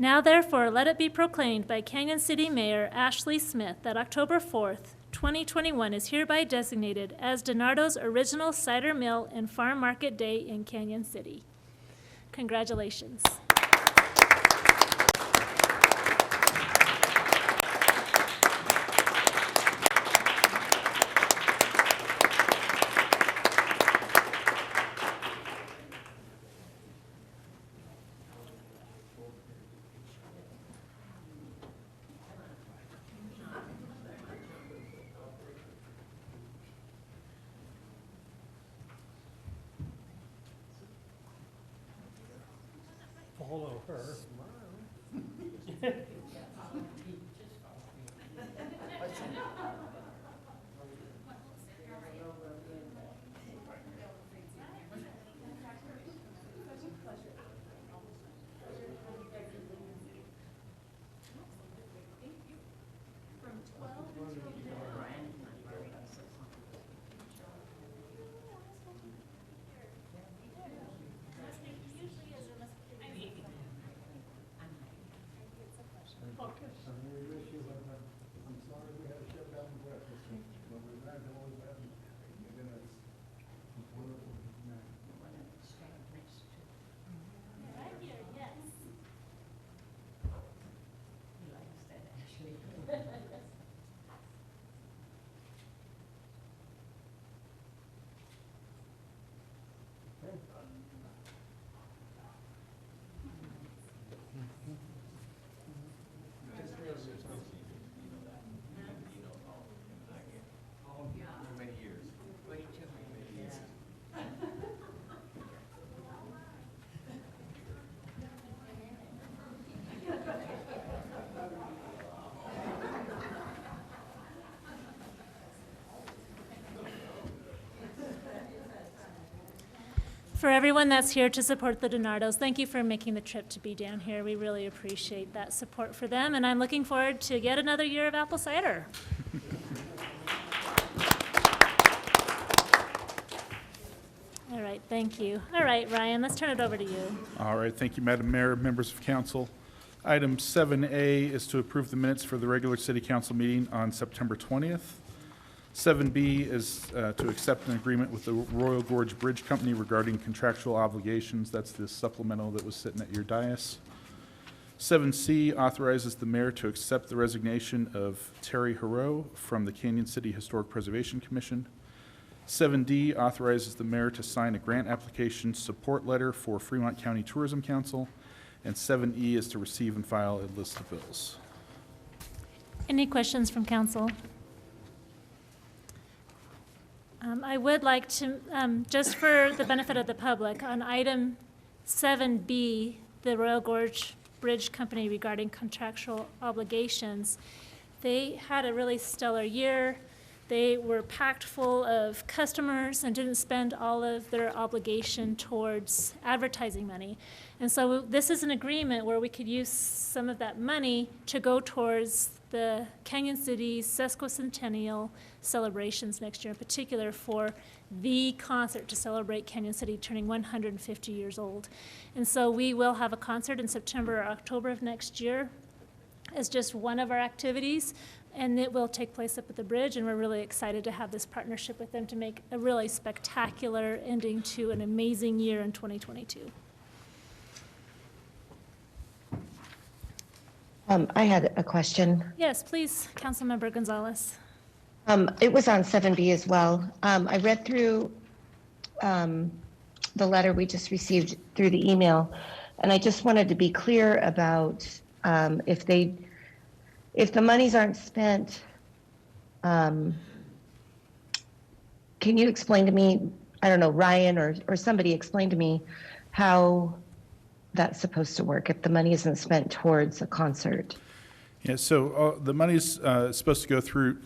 Now therefore, let it be proclaimed by Canyon City Mayor Ashley Smith that October 4th, 2021 is hereby designated as DiNardo's Original Cider Mill and Farm Market Day in Canyon City. Congratulations. Follow her. For everyone that's here to support the DiNardos, thank you for making the trip to be down here. We really appreciate that support for them, and I'm looking forward to yet another year of apple cider. All right, thank you. All right, Ryan, let's turn it over to you. All right, thank you, Madam Mayor, members of council. Item 7A is to approve the minutes for the regular city council meeting on September 20th. 7B is to accept an agreement with the Royal Gorge Bridge Company regarding contractual obligations. That's the supplemental that was sitting at your dais. 7C authorizes the mayor to accept the resignation of Terry Heroux from the Canyon City Historic Preservation Commission. 7D authorizes the mayor to sign a grant application support letter for Fremont County Tourism Council. And 7E is to receive and file a list of bills. Any questions from council? I would like to, just for the benefit of the public, on item 7B, the Royal Gorge Bridge Company regarding contractual obligations, they had a really stellar year. They were packed full of customers and didn't spend all of their obligation towards advertising money. And so this is an agreement where we could use some of that money to go towards the Canyon City sesquicentennial celebrations next year, in particular for the concert to celebrate Canyon City turning 150 years old. And so we will have a concert in September or October of next year as just one of our activities, and it will take place up at the bridge, and we're really excited to have this partnership with them to make a really spectacular ending to an amazing year in 2022. I had a question. Yes, please, Councilmember Gonzalez. It was on 7B as well. I read through the letter we just received through the email, and I just wanted to be clear about if the monies aren't spent, can you explain to me, I don't know, Ryan or somebody explain to me how that's supposed to work if the money isn't spent towards a concert? Yeah, so the money's supposed to go through,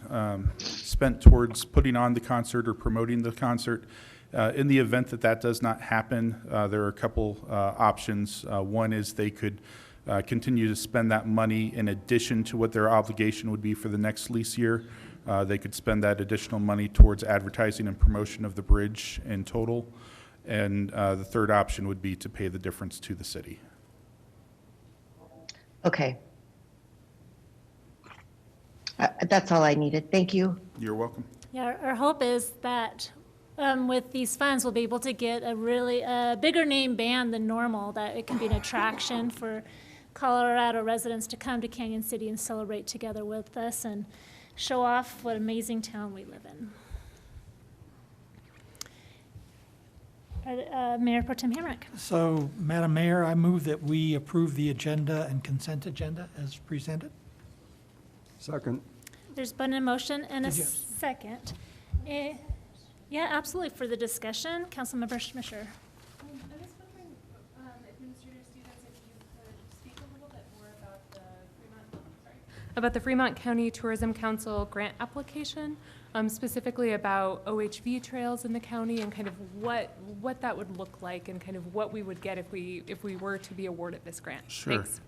spent towards putting on the concert or promoting the concert. In the event that that does not happen, there are a couple options. One is they could continue to spend that money in addition to what their obligation would be for the next lease year. They could spend that additional money towards advertising and promotion of the bridge in total. And the third option would be to pay the difference to the city. Okay. That's all I needed. Thank you. You're welcome. Yeah, our hope is that with these funds, we'll be able to get a really bigger name band than normal, that it can be an attraction for Colorado residents to come to Canyon City and celebrate together with us and show off what amazing town we live in. Mayor Pro Tem Hamrick. So, Madam Mayor, I move that we approve the agenda and consent agenda as presented. Second. There's been a motion and a Did you- second. Yeah, absolutely. For the discussion, Councilmember Schmisher. I was wondering, Administrator Stevens, if you could speak a little bit more about the Fremont County Tourism Council grant application, specifically about OHV trails in the county and kind of what that would look like and kind of what we would get if we were to be awarded this grant. Sure. Thanks.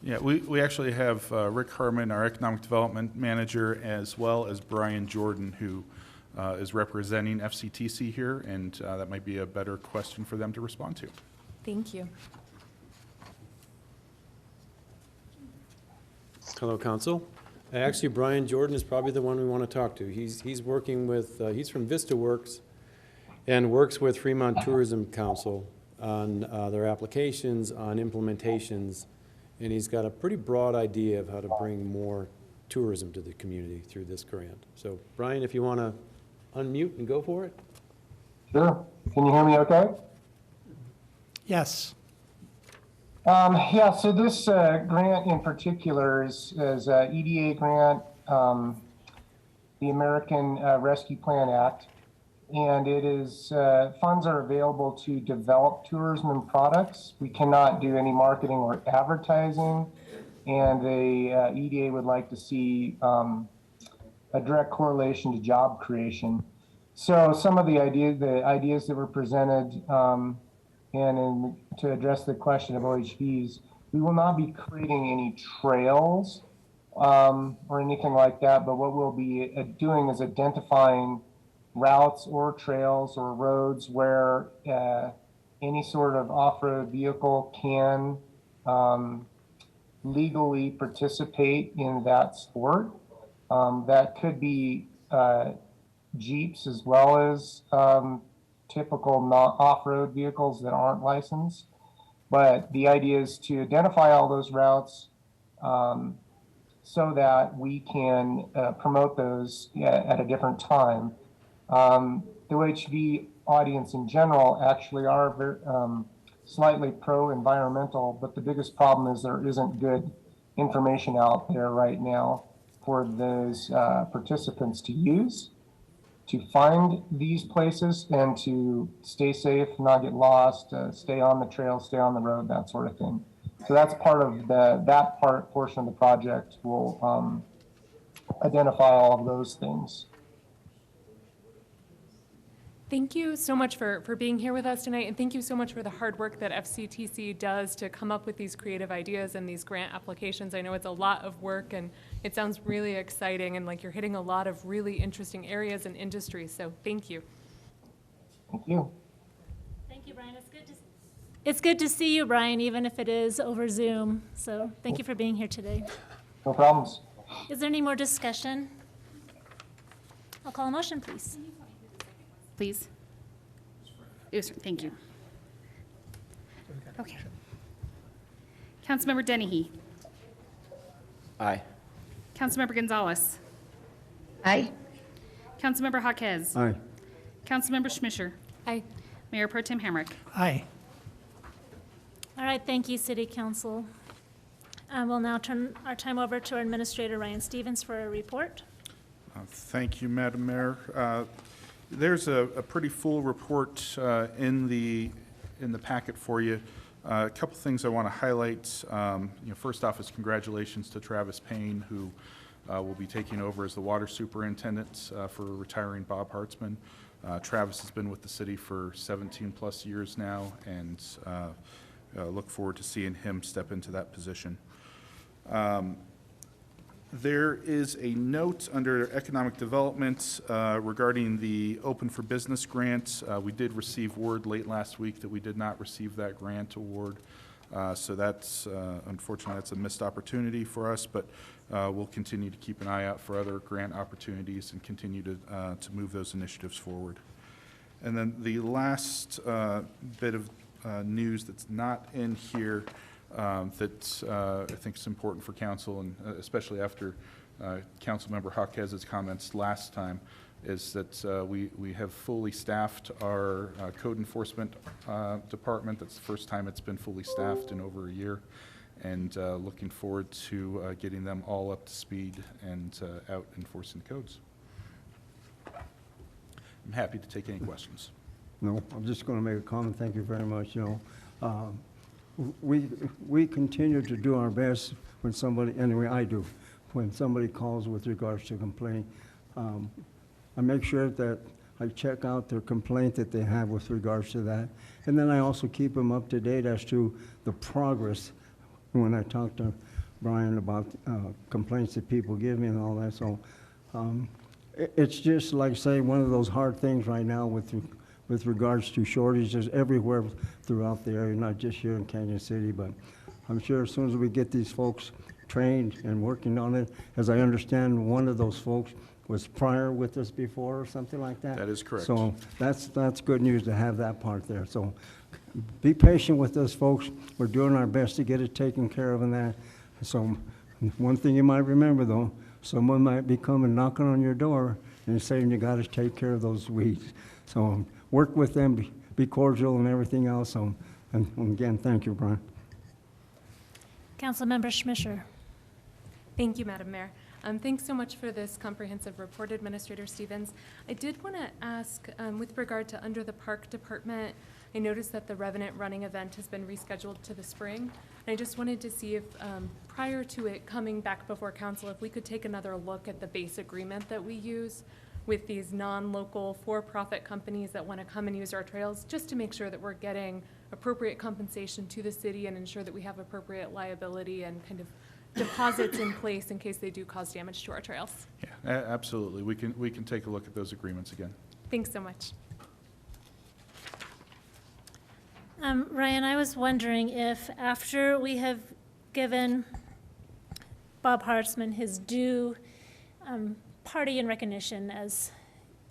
Yeah, we actually have Rick Harmon, our Economic Development Manager, as well as Brian Jordan, who is representing FCTC here, and that might be a better question for them to respond to. Thank you. Hello, Council. Actually, Brian Jordan is probably the one we want to talk to. He's working with, he's from VistaWorks and works with Fremont Tourism Council on their applications, on implementations, and he's got a pretty broad idea of how to bring more tourism to the community through this grant. So, Brian, if you want to unmute and go for it. Sure. Can you hear me okay? Yes. Yeah, so this grant in particular is a EDA grant, the American Rescue Plan Act, and it is, funds are available to develop tourism and products. We cannot do any marketing or advertising, and the EDA would like to see a direct correlation to job creation. So some of the ideas that were presented, to address the question of OHVs, we will not be creating any trails or anything like that, but what we'll be doing is identifying routes or trails or roads where any sort of off-road vehicle can legally participate in that sport. That could be Jeeps as well as typical off-road vehicles that aren't licensed. But the idea is to identify all those routes so that we can promote those at a different time. The OHV audience in general actually are very, slightly pro-environmental, but the biggest problem is there isn't good information out there right now for those participants to use, to find these places and to stay safe, not get lost, stay on the trail, stay on the road, that sort of thing. So that's part of portion of the project will identify all of those things. Thank you so much for being here with us tonight, and thank you so much for the hard work that FCTC does to come up with these creative ideas and these grant applications. I know it's a lot of work, and it sounds really exciting, and like you're hitting a lot of really interesting areas and industries, so thank you. Thank you. Thank you, Brian. It's good to see you, Brian, even if it is over Zoom. So thank you for being here today. No problems. Is there any more discussion? I'll call a motion, please. Please. Yes, sir. Thank you. Okay. Councilmember Dennehy. Aye. Councilmember Gonzalez. Aye. Councilmember Jaquez. Aye. Councilmember Schmisher. Aye. Mayor Pro Tem Hamrick. Aye. All right, thank you, City Council. We'll now turn our time over to our Administrator, Ryan Stevens, for a report. Thank you, Madam Mayor. There's a pretty full report in the packet for you. A couple things I want to highlight. First off is congratulations to Travis Payne, who will be taking over as the water superintendent for retiring Bob Hartzman. Travis has been with the city for 17-plus years now, and look forward to seeing him step into that position. There is a note under economic development regarding the Open for Business grant. We did receive word late last week that we did not receive that grant award. So that's, unfortunately, that's a missed opportunity for us, but we'll continue to keep an eye out for other grant opportunities and continue to move those initiatives forward. And then the last bit of news that's not in here that I think is important for council, and especially after Councilmember Jaquez's comments last time, is that we have fully staffed our code enforcement department. That's the first time it's been fully staffed in over a year, and looking forward to getting them all up to speed and out enforcing the codes. I'm happy to take any questions. No, I'm just going to make a comment. Thank you very much. You know, we continue to do our best when somebody, anyway, I do, when somebody calls with regards to complaint. I make sure that I check out their complaint that they have with regards to that. And then I also keep them up to date as to the progress when I talk to Brian about complaints that people give me and all that. So it's just like, say, one of those hard things right now with regards to shortages everywhere throughout the area, not just here in Canyon City, but I'm sure as soon as we get these folks trained and working on it, as I understand, one of those folks was prior with us before or something like that. That is correct. So that's good news to have that part there. So be patient with us, folks. We're doing our best to get it taken care of in that. So one thing you might remember, though, someone might be coming knocking on your door and saying you got to take care of those weeds. So work with them, be cordial and everything else. So, and again, thank you, Brian. Councilmember Schmischer. Thank you, Madam Mayor. Thanks so much for this comprehensive report, Administrator Stevens. I did want to ask, with regard to under the Park Department, I noticed that the Revenant Running event has been rescheduled to the spring. And I just wanted to see if, prior to it coming back before council, if we could take another look at the base agreement that we use with these non-local for-profit companies that want to come and use our trails, just to make sure that we're getting appropriate compensation to the city and ensure that we have appropriate liability and kind of deposits in place in case they do cause damage to our trails. Yeah, absolutely. We can take a look at those agreements again. Thanks so much. Ryan, I was wondering if after we have given Bob Hartzman his due party and recognition as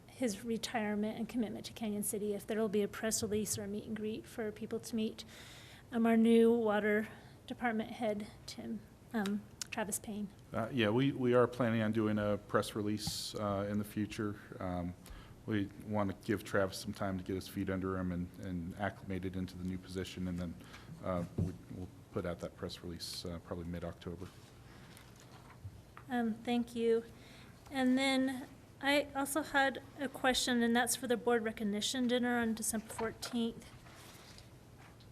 his retirement and commitment to Canyon City, if there will be a press release or a meet and greet for people to meet our new water department head, Travis Payne. Yeah, we are planning on doing a press release in the future. We want to give Travis some time to get his feet under him and acclimated into the new position, and then we'll put out that press release probably mid-October. Thank you. And then I also had a question, and that's for the board recognition dinner on December 14th.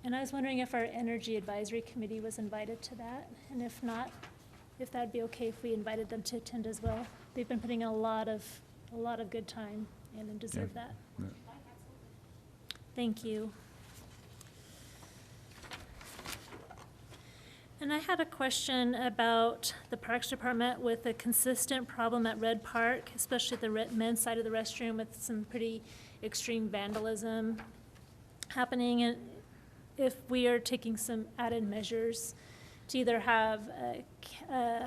And I was wondering if our Energy Advisory Committee was invited to that, and if not, if that'd be okay if we invited them to attend as well. They've been putting in a lot of good time and deserve that. Yeah. Thank you. And I had a question about the Parks Department with a consistent problem at Red Park, especially the men's side of the restroom with some pretty extreme vandalism happening. And if we are taking some added measures to either have a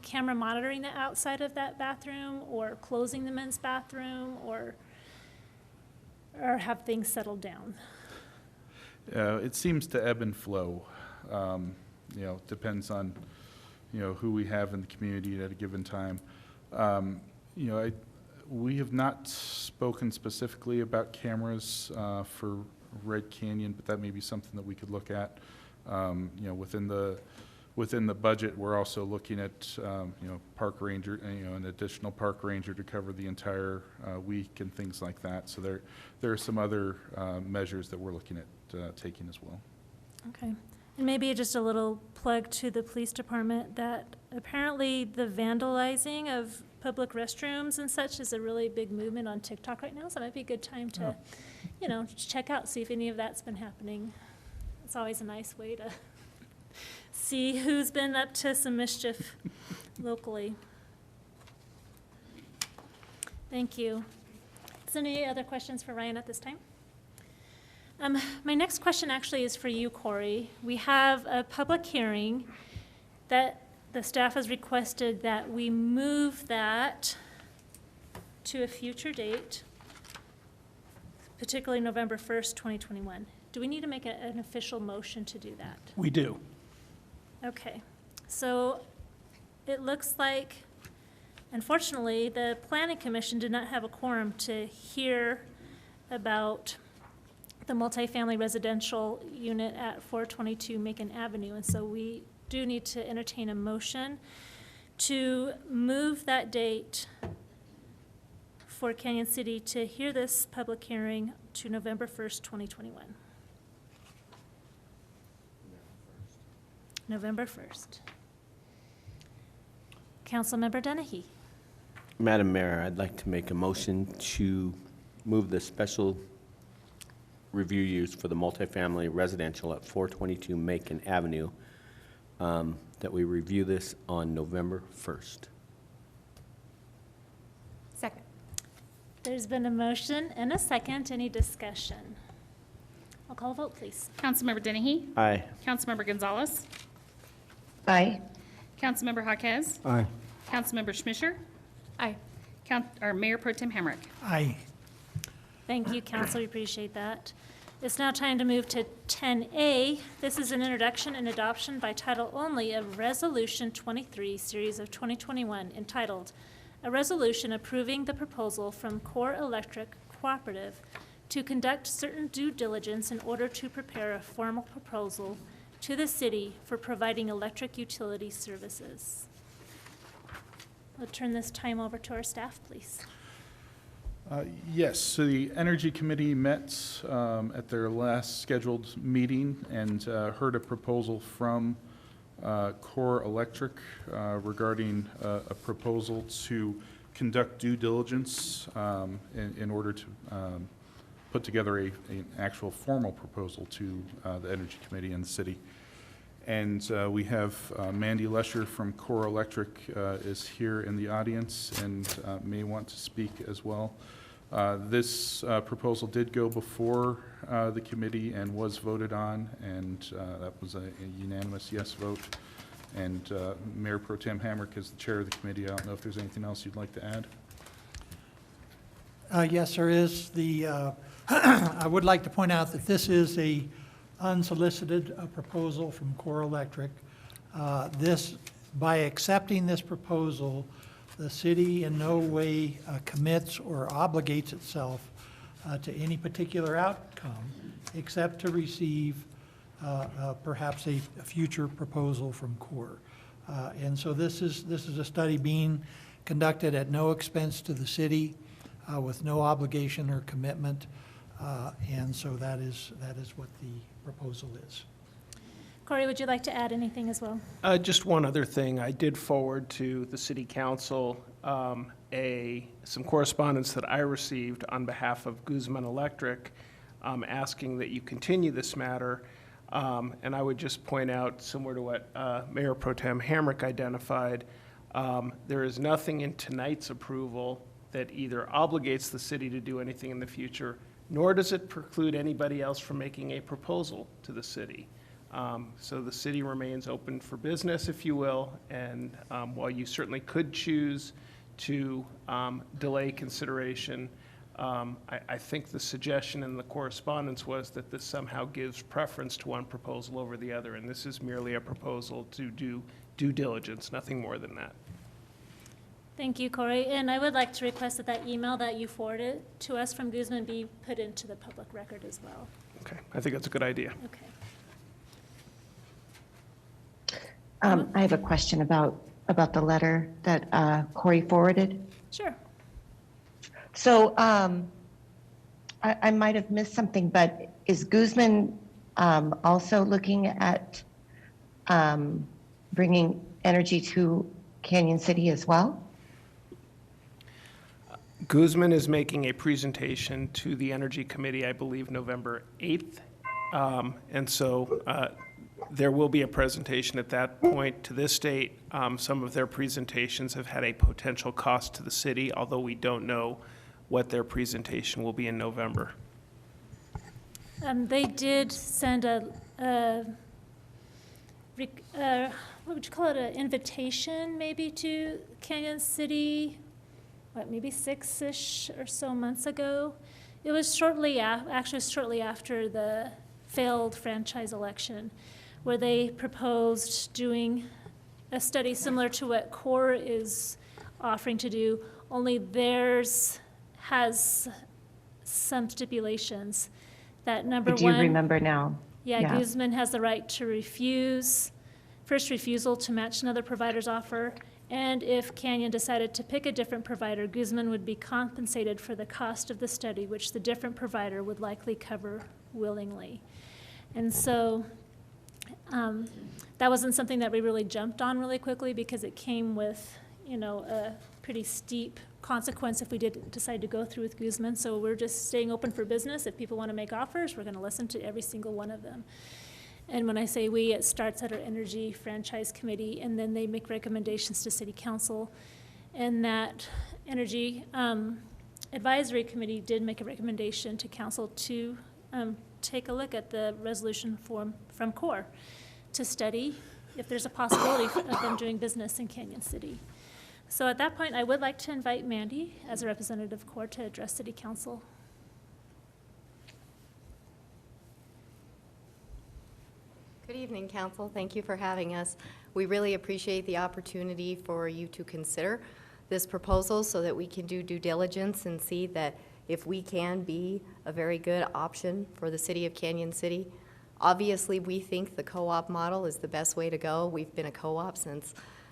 camera monitoring the outside of that bathroom, or closing the men's bathroom, or have things settled down. It seems to ebb and flow. Depends on, who we have in the community at a given time. We have not spoken specifically about cameras for Red Canyon, but that may be something that we could look at. Within the budget, we're also looking at, park ranger, an additional park ranger to cover the entire week and things like that. So there are some other measures that we're looking at taking as well. Okay. And maybe just a little plug to the police department that apparently the vandalizing of public restrooms and such is a really big movement on TikTok right now. So it might be a good time to, check out, see if any of that's been happening. It's always a nice way to see who's been up to some mischief locally. Thank you. Is there any other questions for Ryan at this time? My next question actually is for you, Corey. We have a public hearing that the staff has requested that we move that to a future date, particularly November 1st, 2021. Do we need to make an official motion to do that? We do. Okay, so it looks like, unfortunately, the Planning Commission did not have a quorum to hear about the multifamily residential unit at 422 Macon Avenue, and so we do need to entertain a motion to move that date for Canyon City to hear this public hearing to November 1st, 2021. November 1st. Councilmember Dennehy. Madam Mayor, I'd like to make a motion to move the special review use for the multifamily residential at 422 Macon Avenue, that we review this on November 1st. Second. There's been a motion and a second. Any discussion? I'll call a vote, please. Councilmember Dennehy? Aye. Councilmember Gonzalez? Aye. Councilmember Jaquez? Aye. Councilmember Schmischer? Aye. Mayor Pro Tem Hamrick? Aye. Thank you, Council. We appreciate that. It's now time to move to 10A. This is an introduction and adoption by title only of Resolution 23, Series of 2021, entitled, "A Resolution Approving the Proposal from Core Electric Cooperative to conduct certain due diligence in order to prepare a formal proposal to the city for providing electric utility services." I'll turn this time over to our staff, please. Yes, so the Energy Committee met at their last scheduled meeting and heard a proposal from Core Electric regarding a proposal to conduct due diligence in order to put together an actual formal proposal to the Energy Committee and the city. And we have Mandy Lesher from Core Electric is here in the audience and may want to speak as well. This proposal did go before the committee and was voted on, and that was a unanimous yes vote. And Mayor Pro Tem Hamrick is the chair of the committee. I don't know if there's anything else you'd like to add. Yes, there is. I would like to point out that this is a unsolicited proposal from Core Electric. By accepting this proposal, the city in no way commits or obligates itself to any particular outcome, except to receive perhaps a future proposal from Core. And so this is a study being conducted at no expense to the city, with no obligation or commitment, and so that is what the proposal is. Corey, would you like to add anything as well? Just one other thing. I did forward to the city council some correspondence that I received on behalf of Guzman Electric asking that you continue this matter. And I would just point out, similar to what Mayor Pro Tem Hamrick identified, there is nothing in tonight's approval that either obligates the city to do anything in the future, nor does it preclude anybody else from making a proposal to the city. So the city remains open for business, if you will, and while you certainly could choose to delay consideration, I think the suggestion in the correspondence was that this somehow gives preference to one proposal over the other, and this is merely a proposal to do due diligence, nothing more than that. Thank you, Corey. And I would like to request that that email that you forwarded to us from Guzman be put into the public record as well. Okay, I think that's a good idea. Okay. I have a question about the letter that Corey forwarded. Sure. So I might have missed something, but is Guzman also looking at bringing energy to Canyon City as well? Guzman is making a presentation to the Energy Committee, I believe, November 8th. And so there will be a presentation at that point. To this date, some of their presentations have had a potential cost to the city, although we don't know what their presentation will be in November. They did send what would you call it, an invitation maybe to Canyon City, maybe 6-ish or so months ago. It was shortly after the failed franchise election, where they proposed doing a study similar to what CORE is offering to do, only theirs has some stipulations. That number I one. do remember now. Yeah, Guzman has the right to refuse, first refusal to match another provider's offer, and if Canyon decided to pick a different provider, Guzman would be compensated for the cost of the study, which the different provider would likely cover willingly. And so that wasn't something that we really jumped on really quickly because it came with, a pretty steep consequence if we did decide to go through with Guzman. So we're just staying open for business. If people want to make offers, we're going to listen to every single one of them. And when I say we, it starts at our Energy Franchise Committee, and then they make recommendations to City Council. And that Energy Advisory Committee did make a recommendation to Council to take a look at the resolution form from CORE to study if there's a possibility of them doing business in Canyon City. So at that point, I would like to invite Mandy as a representative of CORE to address City Council. Good evening, Council. Thank you for having us. We really appreciate the opportunity for you to consider this proposal so that we can do due diligence and see that if we can be a very good option for the City of Canyon City. Obviously, we think the co-op model is the best way to go. We've been a co-op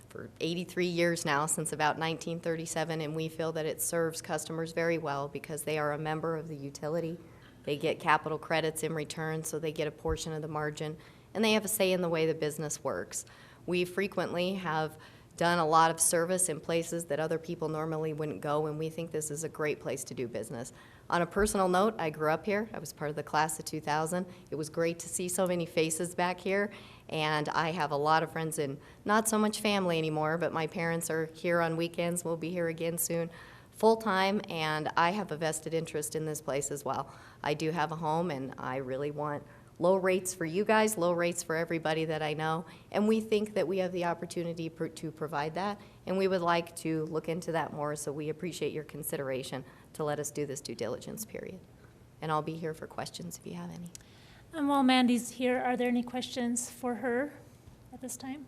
for 83 years now, since about 1937, and we feel that it serves customers very well because they are a member of the utility. They get capital credits in return, so they get a portion of the margin, and they have a say in the way the business works. We frequently have done a lot of service in places that other people normally wouldn't go, and we think this is a great place to do business. On a personal note, I grew up here. I was part of the class of 2000. It was great to see so many faces back here, and I have a lot of friends and not so much family anymore, but my parents are here on weekends. We'll be here again soon, full-time, and I have a vested interest in this place as well. I do have a home, and I really want low rates for you guys, low rates for everybody that I know, and we think that we have the opportunity to provide that, and we would like to look into that more, so we appreciate your consideration to let us do this due diligence period. And I'll be here for questions if you have any. And while Mandy's here, are there any questions for her at this time?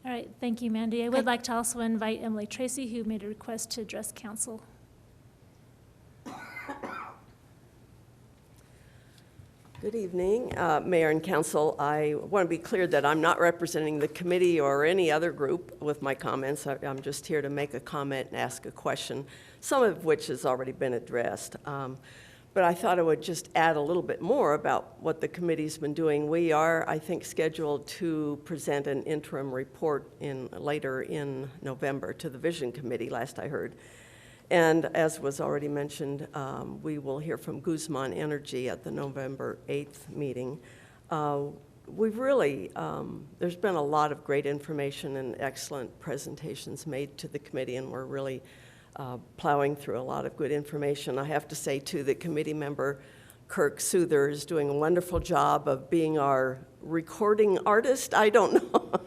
All right, thank you, Mandy. I would like to also invite Emily Tracy, who made a request to address council. Good evening, Mayor and Council. I want to be clear that I'm not representing the committee or any other group with my comments. I'm just here to make a comment and ask a question, some of which has already been addressed. But I thought I would just add a little bit more about what the committee's been doing. We are, I think, scheduled to present an interim report later in November to the Vision Committee, last I heard. And as was already mentioned, we will hear from Guzman Energy at the November 8th meeting. We've really, there's been a lot of great information and excellent presentations made to the committee, and we're really plowing through a lot of good information. I have to say, too, that committee member Kirk Souther is doing a wonderful job of being our recording artist. I don't know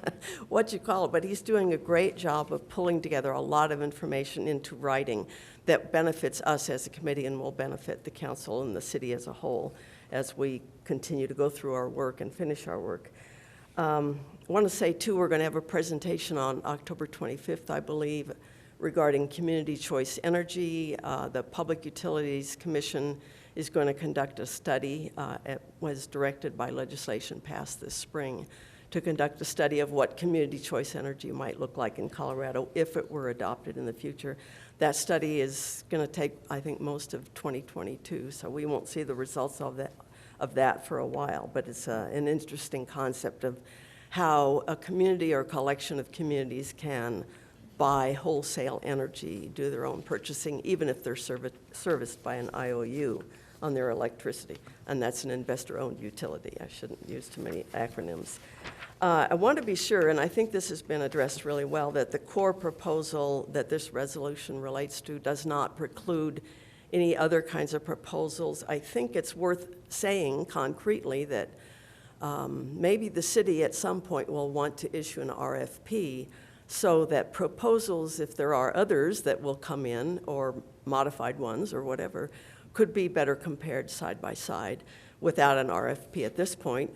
what you call it, but he's doing a great job of pulling together a lot of information into writing that benefits us as a committee and will benefit the council and the city as a whole as we continue to go through our work and finish our work. I want to say, too, we're going to have a presentation on October 25th, I believe, regarding community choice energy. The Public Utilities Commission is going to conduct a study. It was directed by legislation passed this spring to conduct a study of what community choice energy might look like in Colorado if it were adopted in the future. That study is going to take, I think, most of 2022, so we won't see the results of that for a while, but it's an interesting concept of how a community or collection of communities can buy wholesale energy, do their own purchasing, even if they're serviced by an IOU on their electricity, and that's an investor-owned utility. I shouldn't use too many acronyms. I want to be sure, and I think this has been addressed really well, that the core proposal that this resolution relates to does not preclude any other kinds of proposals. I think it's worth saying concretely that maybe the city at some point will want to issue an RFP so that proposals, if there are others that will come in, or modified ones or whatever, could be better compared side by side without an RFP at this point.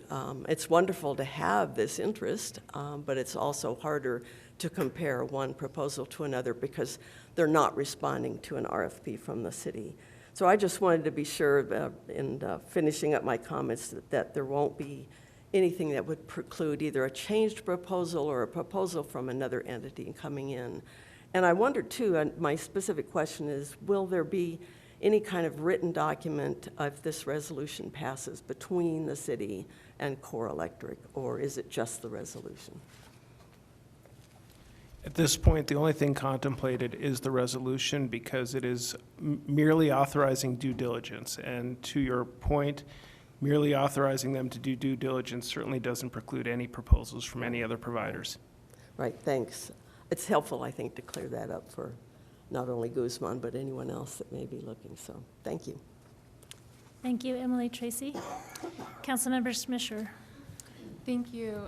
It's wonderful to have this interest, but it's also harder to compare one proposal to another because they're not responding to an RFP from the city. So I just wanted to be sure in finishing up my comments that there won't be anything that would preclude either a changed proposal or a proposal from another entity coming in. And I wonder too, and my specific question is, will there be any kind of written document if this resolution passes between the city and Core Electric, or is it just the resolution? At this point, the only thing contemplated is the resolution because it is merely authorizing due diligence. And to your point, merely authorizing them to do due diligence certainly doesn't preclude any proposals from any other providers. Right, thanks. It's helpful, I think, to clear that up for not only Guzman, but anyone else that may be looking. So, thank you. Thank you, Emily Tracy. Councilmember Smisher. Thank you,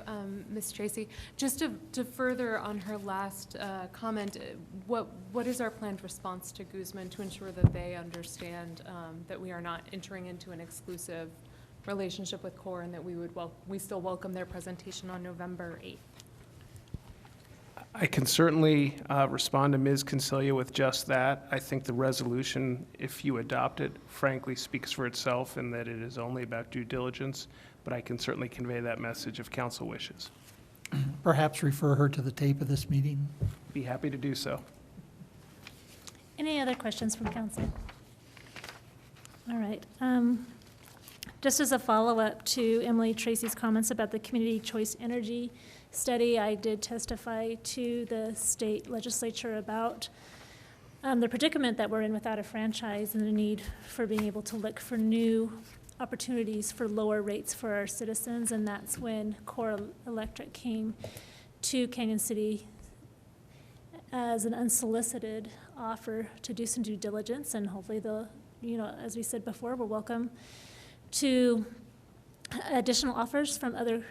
Ms. Tracy. Just to further on her last comment, what is our planned response to Guzman to ensure that they understand that we are not entering into an exclusive relationship with Core and that we still welcome their presentation on November 8th? I can certainly respond to Ms. Consilia with just that. I think the resolution, if you adopt it, frankly speaks for itself in that it is only about due diligence, but I can certainly convey that message if council wishes. Perhaps refer her to the tape of this meeting. Be happy to do so. Any other questions from council? All right. Just as a follow-up to Emily Tracy's comments about the community choice energy study, I did testify to the state legislature about the predicament that we're in without a franchise and the need for being able to look for new opportunities for lower rates for our citizens, and that's when Core Electric came to Canyon City as an unsolicited offer to do some due diligence, and hopefully they'll, as we said before, we're welcome to additional offers from other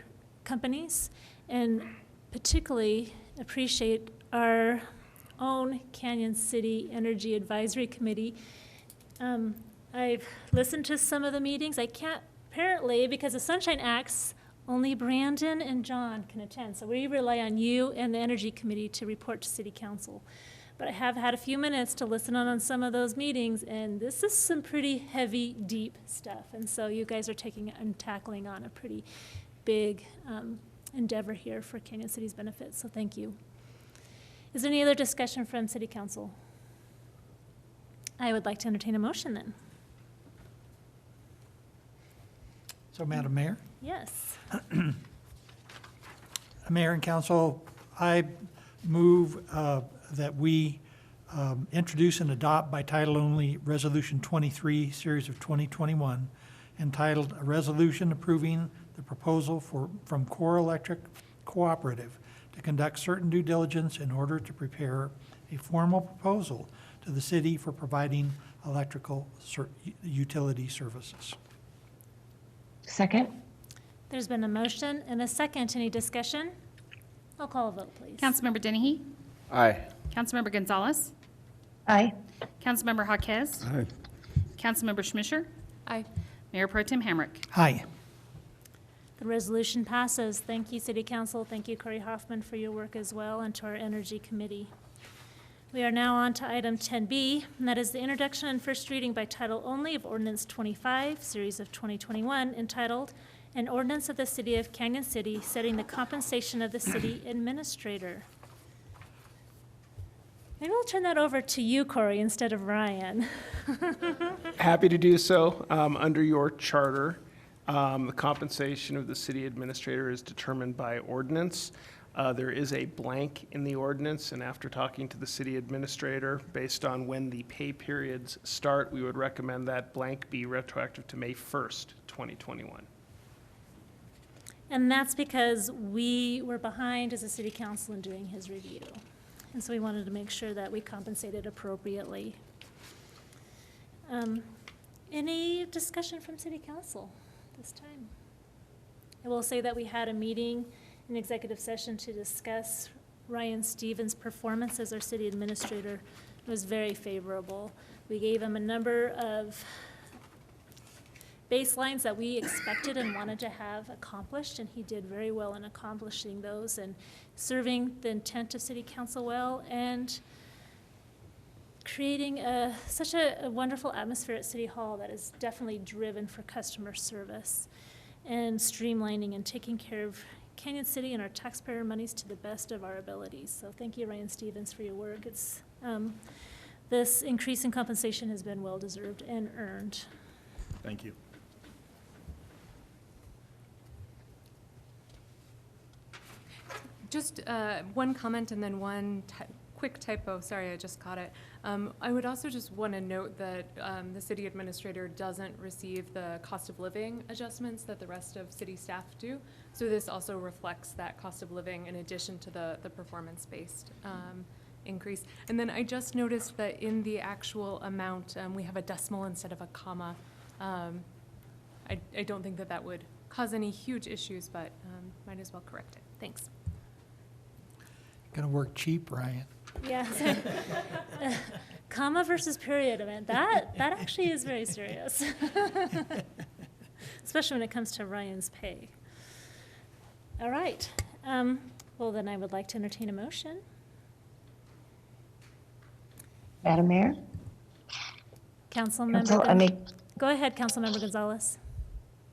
companies, and particularly appreciate our own Canyon City Energy Advisory Committee. I've listened to some of the meetings. I can't, apparently, because of Sunshine Acts, only Brandon and John can attend. So we rely on you and the Energy Committee to report to City Council. But I have had a few minutes to listen on some of those meetings, and this is some pretty heavy, deep stuff. And so you guys are taking and tackling on a pretty big endeavor here for Canyon City's benefit, so thank you. Is there any other discussion from City Council? I would like to entertain a motion then. So, Madam Mayor? Yes. Mayor and Council, I move that we introduce and adopt by title only Resolution 23, Series of 2021, entitled "A Resolution Approving the Proposal from Core Electric Cooperative to conduct certain due diligence in order to prepare a formal proposal to the city for providing electrical utility services." Second? There's been a motion and a second. Any discussion? I'll call a vote, please. Councilmember Dennehy? Aye. Councilmember Gonzalez? Aye. Councilmember Jaquez? Aye. Councilmember Schmischer? Aye. Mayor Pro Tem Hamrick? Aye. The resolution passes. Thank you, City Council. Thank you, Corey Hoffman, for your work as well, and to our Energy Committee. We are now on to item 10B, and that is the introduction and first reading by title only of Ordinance 25, Series of 2021, entitled, "An Ordinance of the City of Canyon City Setting the Compensation of the City Administrator." Maybe I'll turn that over to you, Corey, instead of Ryan. Happy to do so. Under your charter, the compensation of the city administrator is determined by ordinance. There is a blank in the ordinance, and after talking to the city administrator, based on when the pay periods start, we would recommend that blank be retroactive to May 1st, 2021. And that's because we were behind as a city council in doing his review. And so we wanted to make sure that we compensated appropriately. Any discussion from city council this time? I will say that we had a meeting in executive session to discuss Ryan Stevens' performance as our city administrator. It was very favorable. We gave him a number of baselines that we expected and wanted to have accomplished, and he did very well in accomplishing those and serving the intent of city council well, and creating such a wonderful atmosphere at City Hall that is definitely driven for customer service and streamlining and taking care of Canyon City and our taxpayer monies to the best of our abilities. So thank you, Ryan Stevens, for your work. This increase in compensation has been well-deserved and earned. Thank you. Just one comment and then one quick typo. Sorry, I just caught it. I would also just want to note that the city administrator doesn't receive the cost of living adjustments that the rest of city staff do. So this also reflects that cost of living in addition to the performance-based increase. And then I just noticed that in the actual amount, we have a decimal instead of a comma. I don't think that that would cause any huge issues, but might as well correct it. Thanks. Gonna work cheap, Ryan. Yeah. Comma versus period, I mean, that actually is very serious. Especially when it comes to Ryan's pay. All right. Well, then I would like to entertain a motion. Madam Mayor? Councilmember. Go ahead, Councilmember Gonzalez.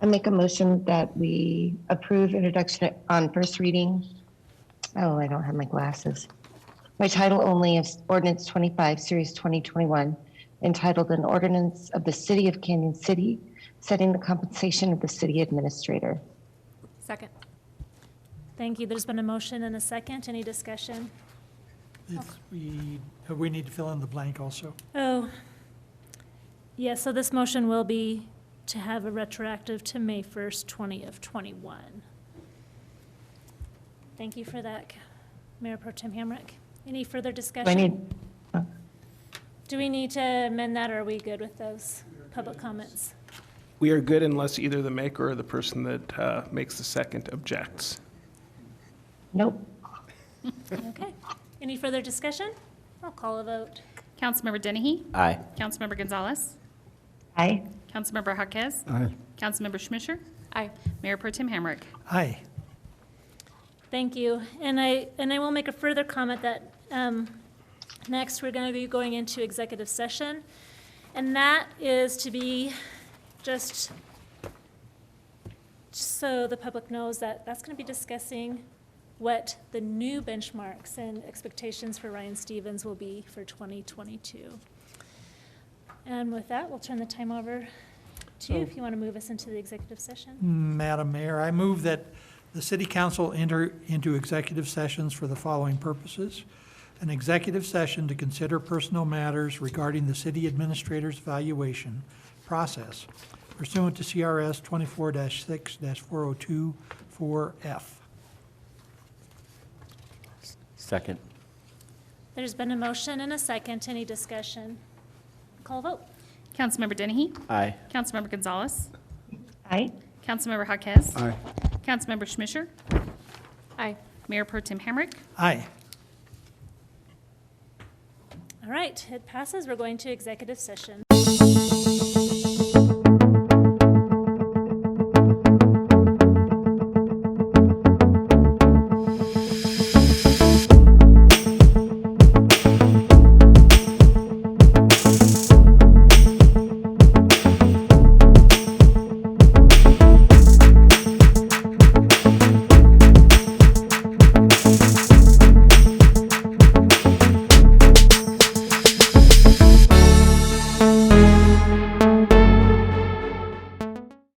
I make a motion that we approve introduction on first reading. Oh, I don't have my glasses. By title only of Ordinance 25, Series 2021, entitled An Ordinance of the City of Canyon City, setting the compensation of the city administrator. Second. Thank you. There's been a motion and a second. Any discussion? We need to fill in the blank also. Oh, yeah, so this motion will be to have a retroactive to May 1st, 2021. Thank you for that, Mayor Pro Tem Hamrick. Any further discussion? Do we need to amend that, or are we good with those public comments? We are good unless either the maker or the person that makes the second objects. Nope. Okay. Any further discussion? I'll call a vote. Councilmember Dennehy? Aye. Councilmember Gonzalez? Aye. Councilmember Jaquez? Aye. Councilmember Schmischer? Aye. Mayor Pro Tem Hamrick? Aye. Thank you. And I will make a further comment that next we're going to be going into executive session. And that is to be just so the public knows that that's going to be discussing what the new benchmarks and expectations for Ryan Stevens will be for 2022. And with that, we'll turn the time over to you if you want to move us into the executive session. Madam Mayor, I move that the city council enter into executive sessions for the following purposes. An executive session to consider personal matters regarding the city administrator's evaluation process pursuant to CRS 24-6-4024F. Second. There's been a motion and a second. Any discussion? Call vote. Councilmember Dennehy? Aye. Councilmember Gonzalez? Aye. Councilmember Jaquez? Aye. Councilmember Schmischer? Aye. Mayor Pro Tem Hamrick? Aye. All right, it passes. We're going to executive session.